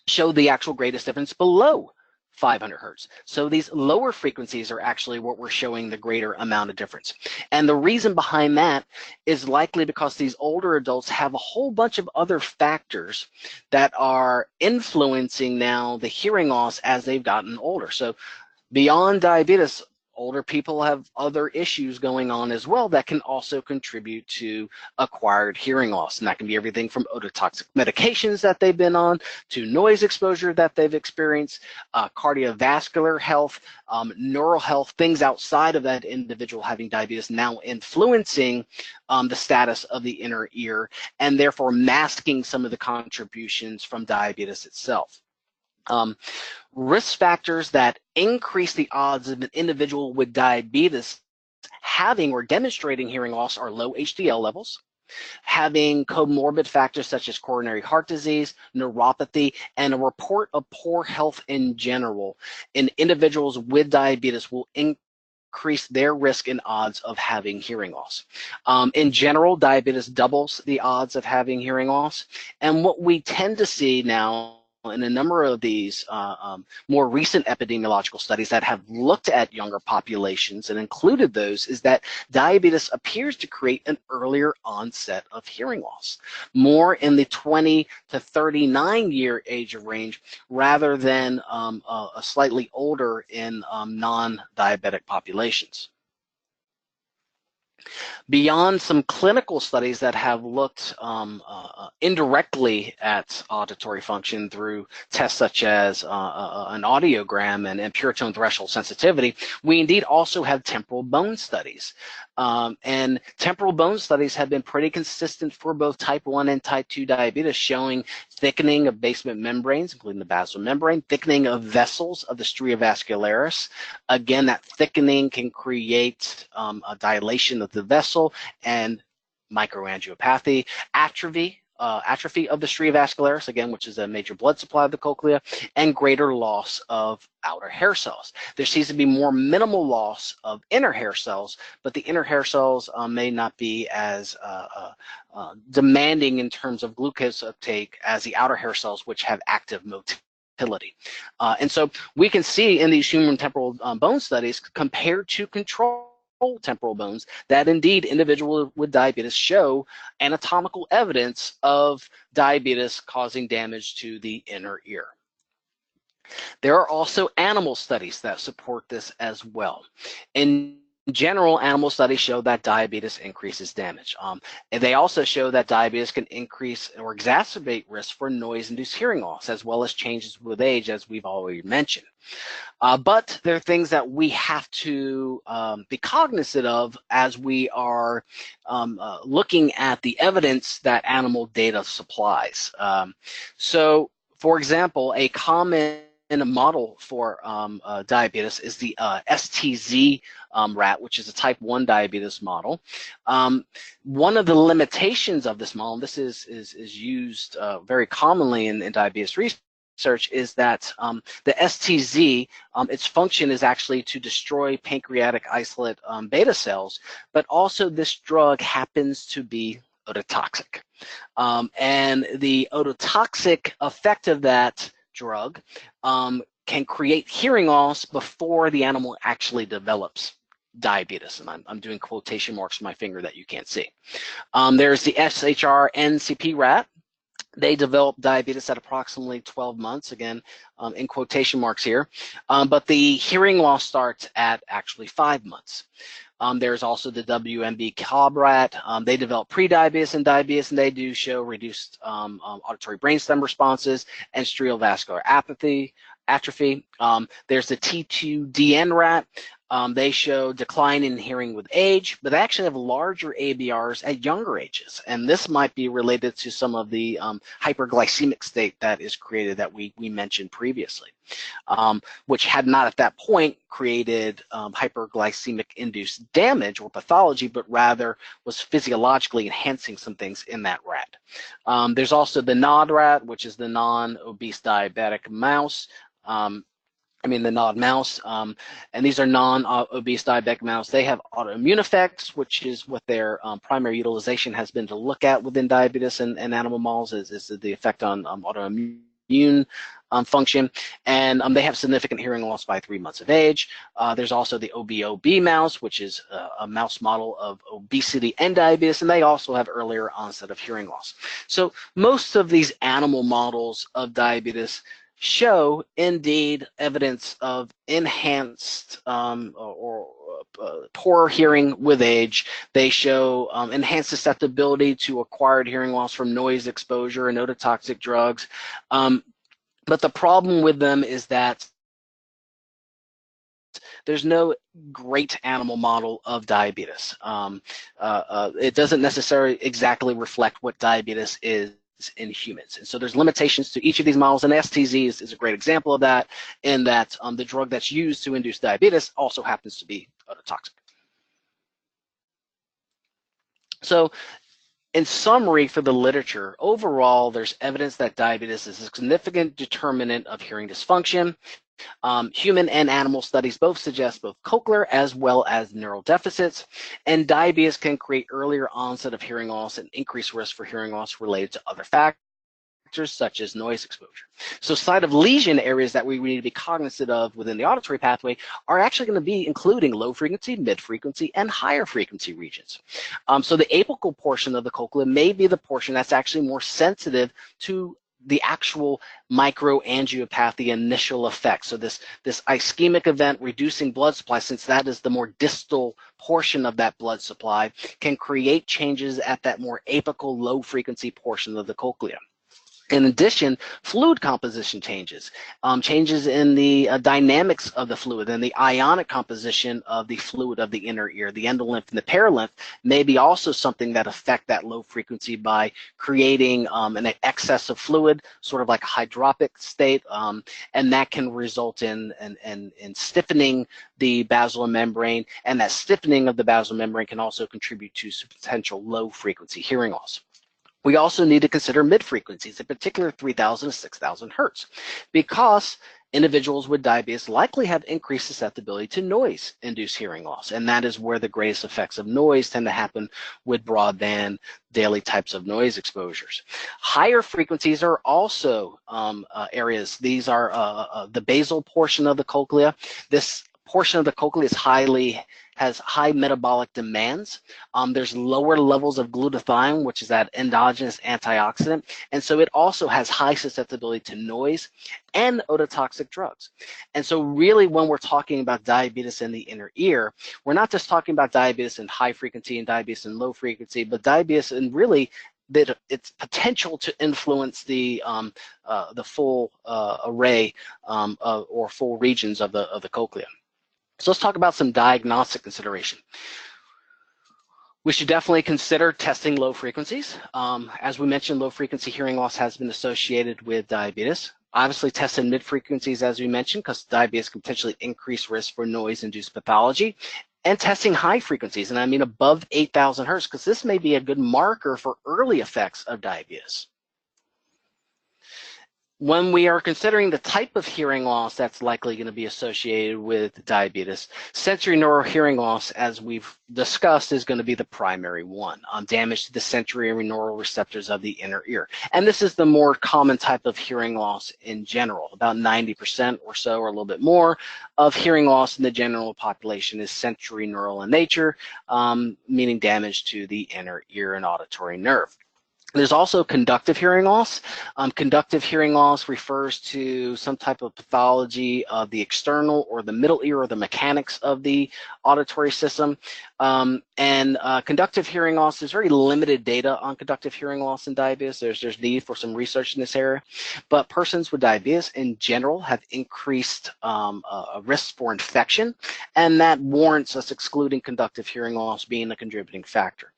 show the actual greatest difference below 500 hertz. So these lower frequencies are actually what we're showing the greater amount of difference. And the reason behind that is likely because these older adults have a whole bunch of other factors that are influencing now the hearing loss as they've gotten older. So beyond diabetes, older people have other issues going on as well that can also contribute to acquired hearing loss. And that can be everything from ototoxic medications that they've been on to noise exposure that they've experienced, cardiovascular health, neural health, things outside of that individual having diabetes now influencing the status of the inner ear and therefore masking some of the contributions from diabetes itself. Risk factors that increase the odds of an individual with diabetes having or demonstrating hearing loss are low HDL levels, having comorbid factors such as coronary heart disease, neuropathy, and a report of poor health in general in individuals with diabetes will increase their risk and odds of having hearing loss. In general, diabetes doubles the odds of having hearing loss. And what we tend to see now in a number of these more recent epidemiological studies that have looked at younger populations and included those is that diabetes appears to create an earlier onset of hearing loss, more in the 20 to 39 year age range rather than a slightly older in non-diabetic populations. Beyond some clinical studies that have looked indirectly at auditory function through tests such as an audiogram and pure tone threshold sensitivity, we indeed also have temporal bone studies. And temporal bone studies have been pretty consistent for both type 1 and type 2 diabetes, showing thickening of basement membranes, including the basal membrane, thickening of vessels of the stria vascularis. Again, that thickening can create a dilation of the vessel and microangiopathy, atrophy of the stria vascularis, again, which is a major blood supply of the cochlea, and greater loss of outer hair cells. There seems to be more minimal loss of inner hair cells, but the inner hair cells may not be as demanding in terms of glucose uptake as the outer hair cells, which have active motility. And so we can see in these human temporal bone studies compared to control temporal bones that indeed individuals with diabetes show anatomical evidence of diabetes causing damage to the inner ear. There are also animal studies that support this as well. In general, animal studies show that diabetes increases damage. And they also show that diabetes can increase or exacerbate risk for noise-induced hearing loss, as well as changes with age, as we've already mentioned. But there are things that we have to be cognizant of as we are looking at the evidence that animal data supplies. So For example, a common model for diabetes is the STZ rat, which is a type 1 diabetes model. One of the limitations of this model, and this is used very commonly in diabetes research, is that the STZ, its function is actually to destroy pancreatic isolate beta cells, but also this drug happens to be ototoxic. And the ototoxic effect of that drug can create hearing loss before the animal actually develops diabetes. And I'm doing quotation marks with my finger that you can't see. There's the SHR-NCP rat. They develop diabetes at approximately 12 months, again, in quotation marks here. But the hearing loss starts at actually 5 months. There's also the WMB cob rat. They develop pre-diabetes and diabetes, and they do show reduced auditory brainstem responses and strial vascular atrophy. There's the T2DN rat. They show decline in hearing with age, but they actually have larger ABRs at younger ages. And this might be related to some of the hyperglycemic state that is created that we mentioned previously, which had not at that point created hyperglycemic induced damage or pathology, but rather was physiologically enhancing some things in that rat. There's also the NOD rat, which is the non-obese diabetic mouse. The NOD mouse, and these are non-obese diabetic mouse. They have autoimmune effects, which is what their primary utilization has been to look at within diabetes and animal models, is the effect on autoimmune function, and they have significant hearing loss by 3 months of age. There's also the OBOB mouse, which is a mouse model of obesity and diabetes, and they also have earlier onset of hearing loss. So most of these animal models of diabetes show indeed evidence of enhanced poor hearing with age. They show enhanced susceptibility to acquired hearing loss from noise exposure and ototoxic drugs. But the problem with them is that there's no great animal model of diabetes. It doesn't necessarily exactly reflect what diabetes is in humans. And so there's limitations to each of these models, and STZ is a great example of that, in that the drug that's used to induce diabetes also happens to be ototoxic. So in summary for the literature, overall, there's evidence that diabetes is a significant determinant of hearing dysfunction. Human and animal studies both suggest both cochlear as well as neural deficits, and diabetes can create earlier onset of hearing loss and increased risk for hearing loss related to other factors such as noise exposure. So site of lesion areas that we need to be cognizant of within the auditory pathway are actually going to be including low frequency, mid frequency, and higher frequency regions. So the apical portion of the cochlea may be the portion that's actually more sensitive to the actual microangiopathy initial effect. So this ischemic event reducing blood supply, since that is the more distal portion of that blood supply, can create changes at that more apical low frequency portion of the cochlea. In addition, fluid composition changes, changes in the dynamics of the fluid and the ionic composition of the fluid of the inner ear. The endolymph and the perilymph may be also something that affect that low frequency by creating an excess of fluid, sort of like a hydropic state, and that can result in stiffening the basilar membrane, and that stiffening of the basilar membrane can also contribute to potential low frequency hearing loss. We also need to consider mid-frequencies, in particular 3,000 to 6,000 hertz, because individuals with diabetes likely have increased susceptibility to noise-induced hearing loss, and that is where the greatest effects of noise tend to happen with broadband daily types of noise exposures. Higher frequencies are also areas. These are the basal portion of the cochlea. This portion of the cochlea has high metabolic demands. There's lower levels of glutathione, which is that endogenous antioxidant, and so it also has high susceptibility to noise and ototoxic drugs. And so really when we're talking about diabetes in the inner ear, we're not just talking about diabetes in high frequency and diabetes in low frequency, but diabetes in really its potential to influence the full array or full regions of the cochlea. So let's talk about some diagnostic consideration. We should definitely consider testing low frequencies. As we mentioned, low frequency hearing loss has been associated with diabetes. Obviously, testing mid frequencies, as we mentioned, because diabetes can potentially increase risk for noise-induced pathology. And testing high frequencies, and I mean above 8,000 hertz, because this may be a good marker for early effects of diabetes. When we are considering the type of hearing loss that's likely going to be associated with diabetes, sensory neural hearing loss, as we've discussed, is going to be the primary one. Damage to the sensory neural receptors of the inner ear. And this is the more common type of hearing loss in general. About 90% or so, or a little bit more, of hearing loss in the general population is sensory neural in nature, meaning damage to the inner ear and auditory nerve. There's also conductive hearing loss. Conductive hearing loss refers to some type of pathology of the external or the middle ear or the mechanics of the auditory system. Conductive hearing loss, there's very limited data on conductive hearing loss in diabetes. There's need for some research in this area. But persons with diabetes in general have increased risk for infection, and that warrants us excluding conductive hearing loss being a contributing factor.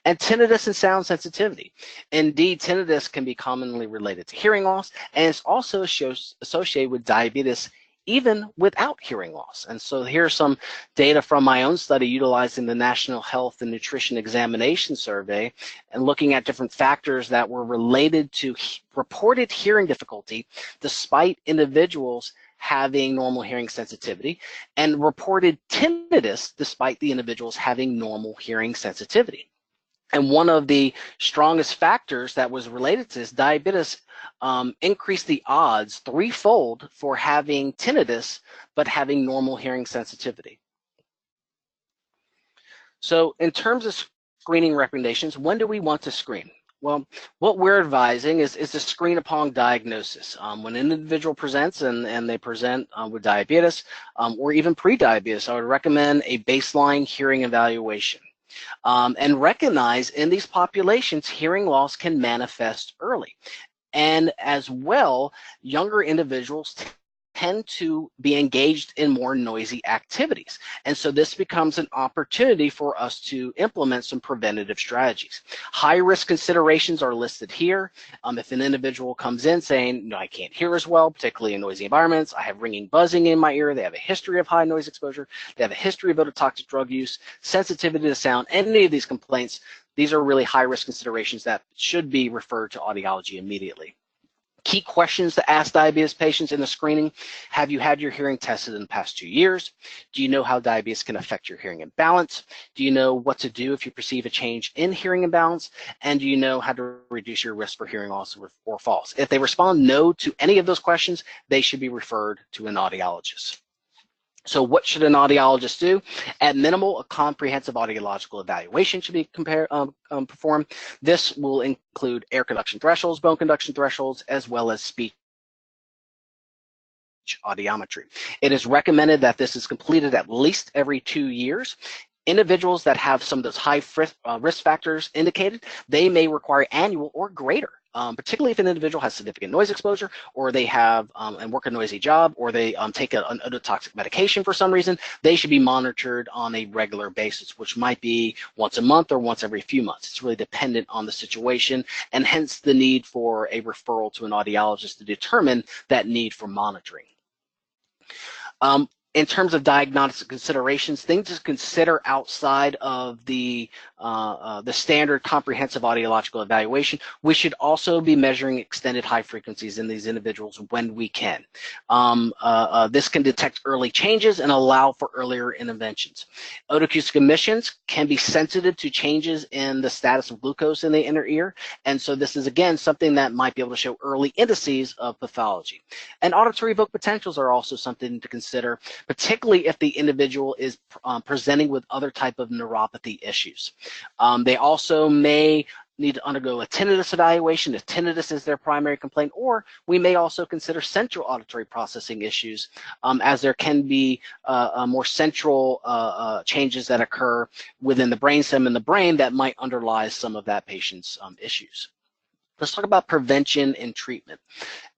And tinnitus and sound sensitivity. Indeed, tinnitus can be commonly related to hearing loss, and it's also associated with diabetes even without hearing loss. And so here's some data from my own study utilizing the National Health and Nutrition Examination Survey and looking at different factors that were related to reported hearing difficulty despite individuals having normal hearing sensitivity, and reported tinnitus despite the individuals having normal hearing sensitivity. And one of the strongest factors that was related to this, diabetes, increased the odds threefold for having tinnitus but having normal hearing sensitivity. So in terms of screening recommendations, when do we want to screen? Well, what we're advising is to screen upon diagnosis. When an individual presents and they present with diabetes or even pre-diabetes, I would recommend a baseline hearing evaluation. And recognize in these populations, hearing loss can manifest early. And as well, younger individuals tend to be engaged in more noisy activities. And so this becomes an opportunity for us to implement some preventative strategies. High-risk considerations are listed here. If an individual comes in saying, no, I can't hear as well, particularly in noisy environments, I have ringing, buzzing in my ear, they have a history of high noise exposure, they have a history of ototoxic drug use, sensitivity to sound, any of these complaints, these are really high-risk considerations that should be referred to audiology immediately. Key questions to ask diabetes patients in the screening: have you had your hearing tested in the past 2 years? Do you know how diabetes can affect your hearing imbalance? Do you know what to do if you perceive a change in hearing imbalance? And do you know how to reduce your risk for hearing loss or falls? If they respond no to any of those questions, they should be referred to an audiologist. So what should an audiologist do? At minimal, a comprehensive audiological evaluation should be performed. This will include air conduction thresholds, bone conduction thresholds, as well as speech audiometry. It is recommended that this is completed at least every 2 years. Individuals that have some of those high risk factors indicated, they may require annual or greater. Particularly if an individual has significant noise exposure, or they have and work a noisy job, or they take an ototoxic medication for some reason, they should be monitored on a regular basis, which might be once a month or once every few months. It's really dependent on the situation, and hence the need for a referral to an audiologist to determine that need for monitoring. In terms of diagnostic considerations, things to consider outside of the standard comprehensive audiological evaluation, we should also be measuring extended high frequencies in these individuals when we can. This can detect early changes and allow for earlier interventions. Otoacoustic emissions can be sensitive to changes in the status of glucose in the inner ear, and so this is again something that might be able to show early indices of pathology. And auditory evoked potentials are also something to consider, particularly if the individual is presenting with other type of neuropathy issues. They also may need to undergo a tinnitus evaluation if tinnitus is their primary complaint, or we may also consider central auditory processing issues, as there can be more central changes that occur within the brainstem and the brain that might underlie some of that patient's issues. Let's talk about prevention and treatment.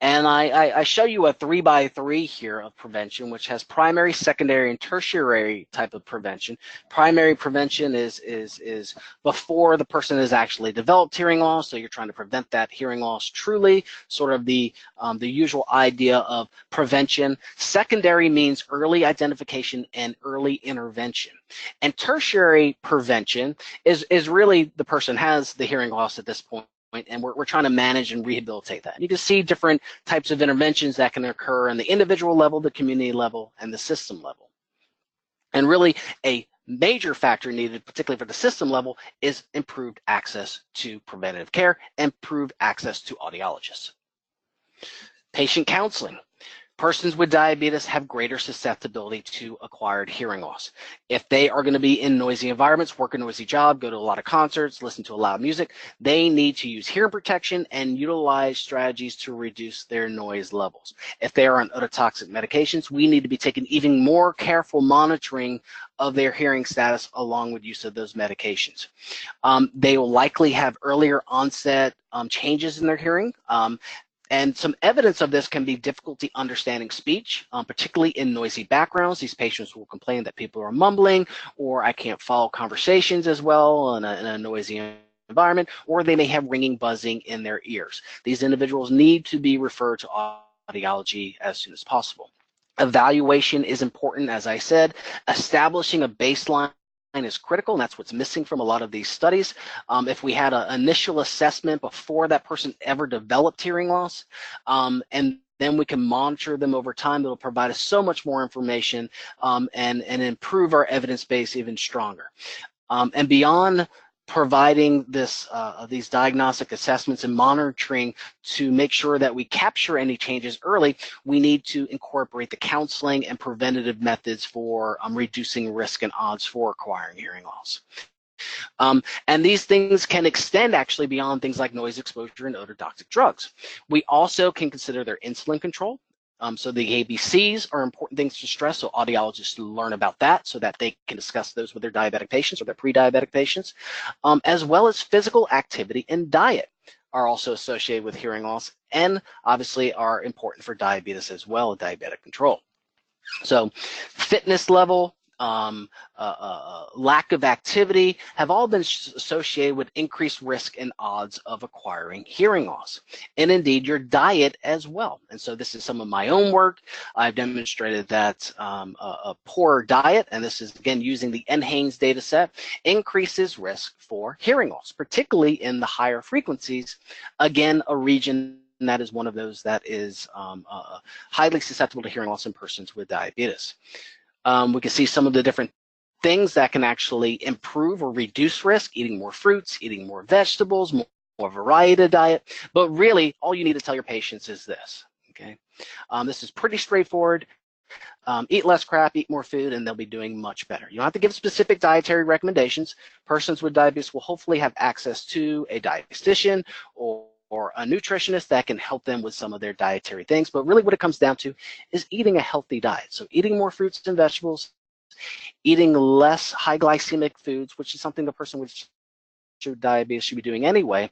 And I show you a 3x3 here of prevention, which has primary, secondary, and tertiary type of prevention. Primary prevention is before the person has actually developed hearing loss, so you're trying to prevent that hearing loss truly, sort of the usual idea of prevention. Secondary means early identification and early intervention. And tertiary prevention is really the person has the hearing loss at this point, and we're trying to manage and rehabilitate that. You can see different types of interventions that can occur on the individual level, the community level, and the system level. And really a major factor needed, particularly for the system level, is improved access to preventative care, improved access to audiologists. Patient counseling. Persons with diabetes have greater susceptibility to acquired hearing loss. If they are going to be in noisy environments, work a noisy job, go to a lot of concerts, listen to loud music, they need to use hearing protection and utilize strategies to reduce their noise levels. If they are on ototoxic medications, we need to be taking even more careful monitoring of their hearing status along with use of those medications. They will likely have earlier onset changes in their hearing. And some evidence of this can be difficulty understanding speech, particularly in noisy backgrounds. These patients will complain that people are mumbling, or I can't follow conversations as well in a noisy environment, or they may have ringing, buzzing in their ears. These individuals need to be referred to audiology as soon as possible. Evaluation is important, as I said. Establishing a baseline is critical, and that's what's missing from a lot of these studies. If we had an initial assessment before that person ever developed hearing loss, and then we can monitor them over time, it'll provide us so much more information and improve our evidence base even stronger. And beyond providing these diagnostic assessments and monitoring to make sure that we capture any changes early, we need to incorporate the counseling and preventative methods for reducing risk and odds for acquiring hearing loss. And these things can extend actually beyond things like noise exposure and ototoxic drugs. We also can consider their insulin control. So the ABCs are important things to stress, so audiologists learn about that so that they can discuss those with their diabetic patients or their pre-diabetic patients, as well as physical activity and diet are also associated with hearing loss and obviously are important for diabetes as well, diabetic control. So fitness level, lack of activity have all been associated with increased risk and odds of acquiring hearing loss, and indeed your diet as well. And so this is some of my own work. I've demonstrated that a poor diet, and this is again using the NHANES data set, increases risk for hearing loss, particularly in the higher frequencies. Again, a region that is one of those that is highly susceptible to hearing loss in persons with diabetes. We can see some of the different things that can actually improve or reduce risk: eating more fruits, eating more vegetables, more variety of diet. But really, all you need to tell your patients is this, okay? This is pretty straightforward. Eat less crap, eat more food, and they'll be doing much better. You don't have to give specific dietary recommendations. Persons with diabetes will hopefully have access to a dietitian or a nutritionist that can help them with some of their dietary things. But really what it comes down to is eating a healthy diet. So eating more fruits and vegetables, eating less high glycemic foods, which is something the person with diabetes should be doing anyway.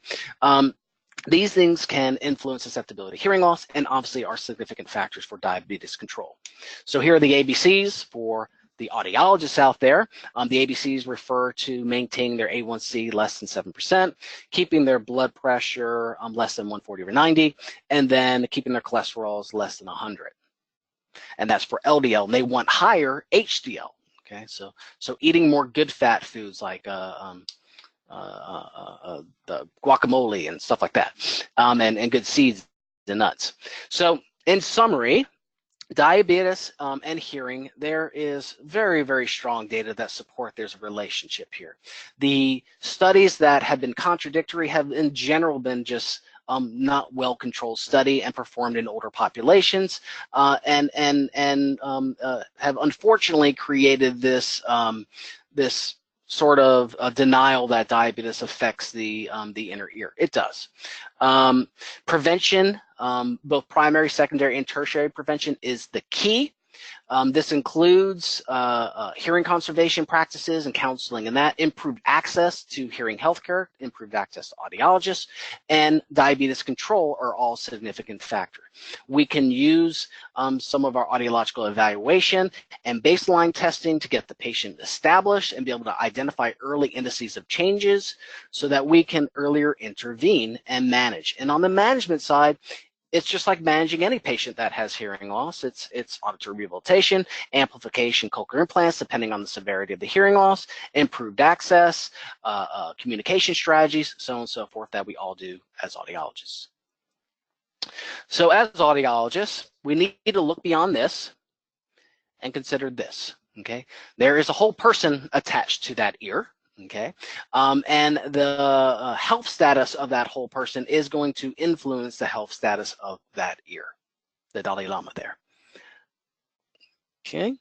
These things can influence susceptibility to hearing loss and obviously are significant factors for diabetes control. So here are the ABCs for the audiologists out there. The ABCs refer to maintaining their A1C less than 7%, keeping their blood pressure less than 140/90, and then keeping their cholesterols less than 100. And that's for LDL, and they want higher HDL. Okay, so eating more good fat foods like the guacamole and stuff like that, and good seeds and nuts. So in summary, diabetes and hearing, there is very, very strong data that support there's a relationship here. The studies that have been contradictory have in general been just not well-controlled study and performed in older populations, and have unfortunately created this this sort of denial that diabetes affects the inner ear. It does. Prevention, both primary, secondary, and tertiary prevention is the key. This includes hearing conservation practices and counseling, and that improved access to hearing healthcare, improved access to audiologists, and diabetes control are all significant factors. We can use some of our audiological evaluation and baseline testing to get the patient established and be able to identify early indices of changes so that we can earlier intervene and manage. And on the management side, it's just like managing any patient that has hearing loss. It's auditory rehabilitation, amplification, cochlear implants, depending on the severity of the hearing loss, improved access, communication strategies, so on and so forth, that we all do as audiologists. So as audiologists, we need to look beyond this and consider this, okay? There is a whole person attached to that ear. Okay, and the health status of that whole person is going to influence the health status of that ear, the Dalai Lama there. Okay,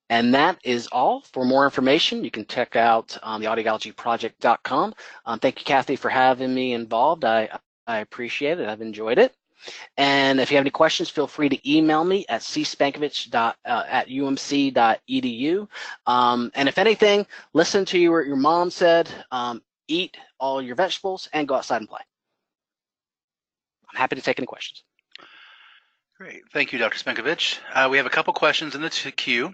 and that is all. For more information, you can check out the audiologyproject.com. Thank you, Kathy, for having me involved. I appreciate it. I've enjoyed it. And if you have any questions, feel free to email me at cspankovich@umc.edu. And if anything, listen to what your mom said, eat all your vegetables, and go outside and play. I'm happy to take any questions. Great. Thank you, Dr. Spankovich. We have a couple questions in the queue.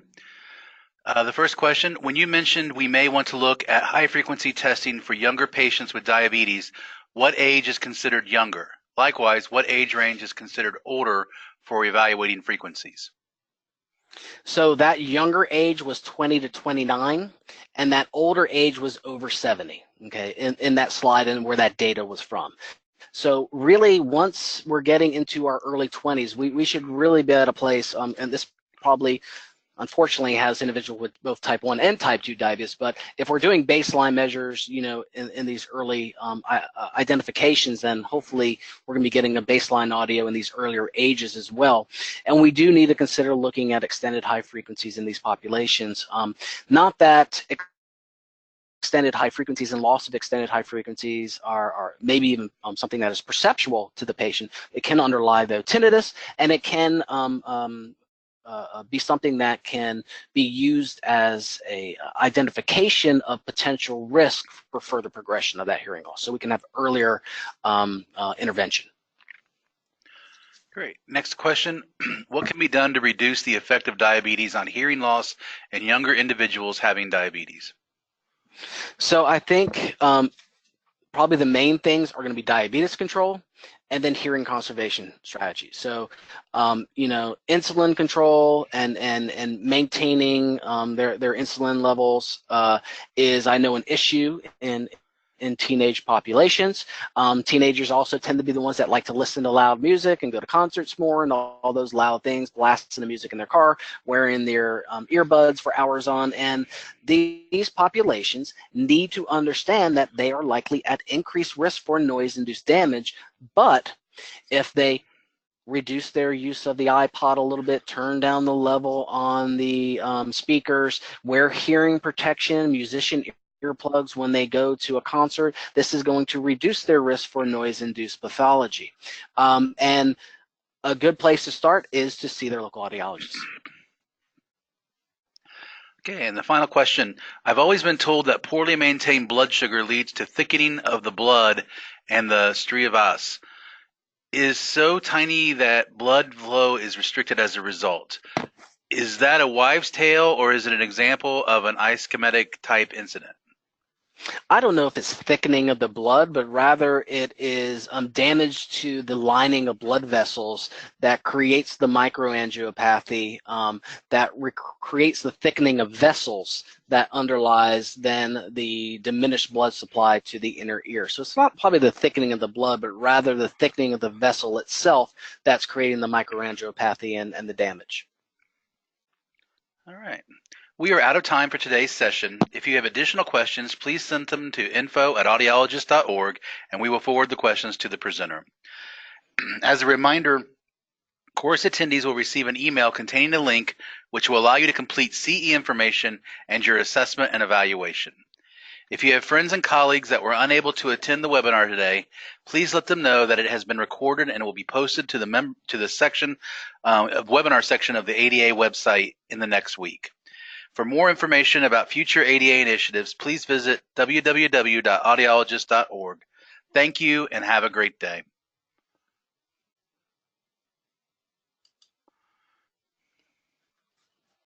The first question, when you mentioned we may want to look at high-frequency testing for younger patients with diabetes, what age is considered younger? Likewise, what age range is considered older for evaluating frequencies? So that younger age was 20 to 29, and that older age was over 70, okay, in that slide and where that data was from. So really, once we're getting into our early 20s, we should really be at a place, and this probably unfortunately has individuals with both type 1 and type 2 diabetes, but if we're doing baseline measures, you know, in these early identifications, then hopefully we're going to be getting a baseline audio in these earlier ages as well. And we do need to consider looking at extended high frequencies in these populations. Not that extended high frequencies and loss of extended high frequencies are maybe even something that is perceptual to the patient. It can underlie the tinnitus, and it can be something that can be used as a identification of potential risk for further progression of that hearing loss, so we can have earlier intervention. Great. Next question, what can be done to reduce the effect of diabetes on hearing loss in younger individuals having diabetes? So I think probably the main things are going to be diabetes control and then hearing conservation strategies. So, you know, insulin control and maintaining their insulin levels is, I know, an issue in teenage populations. Teenagers also tend to be the ones that like to listen to loud music and go to concerts more and all those loud things, blasting the music in their car, wearing their earbuds for hours on. And these populations need to understand that they are likely at increased risk for noise-induced damage. But if they reduce their use of the iPod a little bit, turn down the level on the speakers, wear hearing protection, musician earplugs when they go to a concert, this is going to reduce their risk for noise-induced pathology. And a good place to start is to see their local audiologist. Okay, and the final question. I've always been told that poorly maintained blood sugar leads to thickening of the blood and the stria vas is so tiny that blood flow is restricted as a result. Is that a wives' tale, or is it an example of an ischemic type incident? I don't know if it's thickening of the blood, but rather it is damage to the lining of blood vessels that creates the microangiopathy, that creates the thickening of vessels that underlies then the diminished blood supply to the inner ear. So it's not probably the thickening of the blood, but rather the thickening of the vessel itself that's creating the microangiopathy and the damage. All right. We are out of time for today's session. If you have additional questions, please send them to info@audiologist.org, and we will forward the questions to the presenter. As a reminder, course attendees will receive an email containing a link which will allow you to complete CE information and your assessment and evaluation. If you have friends and colleagues that were unable to attend the webinar today, please let them know that it has been recorded and will be posted to the section of webinar section of the ADA website in the next week. For more information about future ADA initiatives, please visit www.audiologist.org. Thank you and have a great day.